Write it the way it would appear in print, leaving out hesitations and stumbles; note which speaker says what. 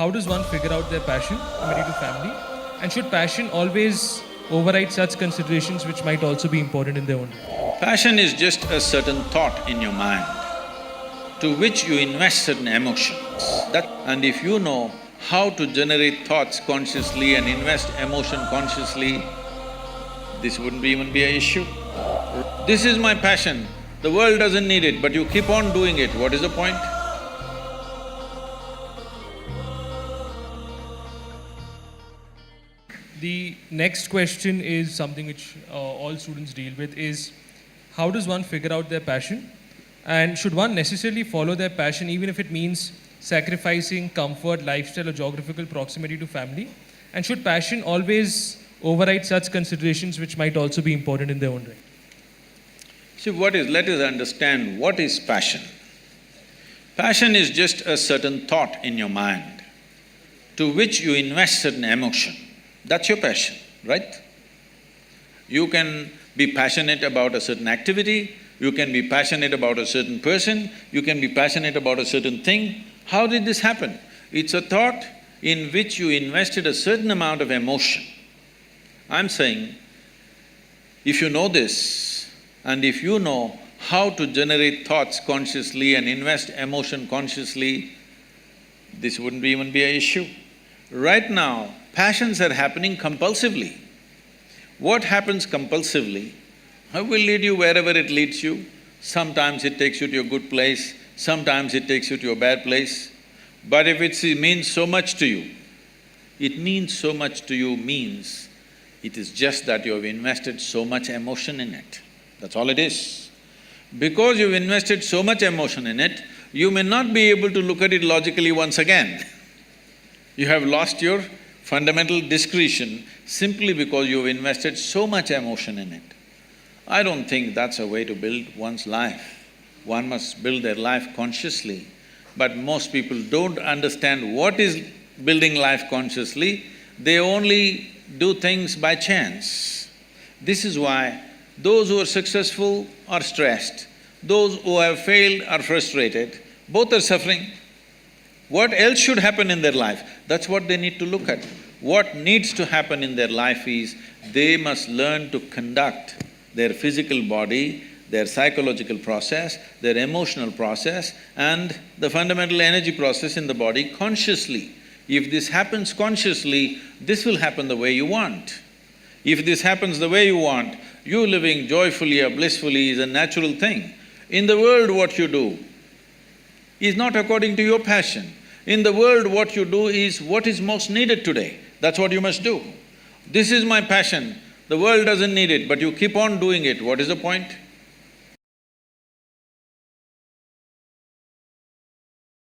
Speaker 1: how does one figure out their passion, committed to family? And should passion always override such considerations which might also be important in their own way?
Speaker 2: Passion is just a certain thought in your mind to which you invest certain emotions. And if you know how to generate thoughts consciously and invest emotion consciously, this wouldn't even be an issue. This is my passion, the world doesn't need it, but you keep on doing it, what is the point?
Speaker 1: The next question is something which all students deal with is, how does one figure out their passion? And should one necessarily follow their passion even if it means sacrificing comfort, lifestyle or geographical proximity to family? And should passion always override such considerations which might also be important in their own right?
Speaker 2: See, let us understand what is passion. Passion is just a certain thought in your mind to which you invest certain emotion. That's your passion, right? You can be passionate about a certain activity, you can be passionate about a certain person, you can be passionate about a certain thing. How did this happen? It's a thought in which you invested a certain amount of emotion. I'm saying, if you know this, and if you know how to generate thoughts consciously and invest emotion consciously, this wouldn't even be an issue. Right now, passions are happening compulsively. What happens compulsively will lead you wherever it leads you. Sometimes it takes you to a good place, sometimes it takes you to a bad place. But if it means so much to you, it means so much to you means it is just that you have invested so much emotion in it. That's all it is. Because you've invested so much emotion in it, you may not be able to look at it logically once again. You have lost your fundamental discretion simply because you've invested so much emotion in it. I don't think that's a way to build one's life. One must build their life consciously, but most people don't understand what is building life consciously, they only do things by chance. This is why those who are successful are stressed, those who have failed are frustrated, both are suffering. What else should happen in their life? That's what they need to look at. What needs to happen in their life is, they must learn to conduct their physical body, their psychological process, their emotional process and the fundamental energy process in the body consciously. If this happens consciously, this will happen the way you want. If this happens the way you want, you living joyfully or blissfully is a natural thing. In the world, what you do is not according to your passion. In the world, what you do is what is most needed today. That's what you must do. This is my passion, the world doesn't need it, but you keep on doing it, what is the point?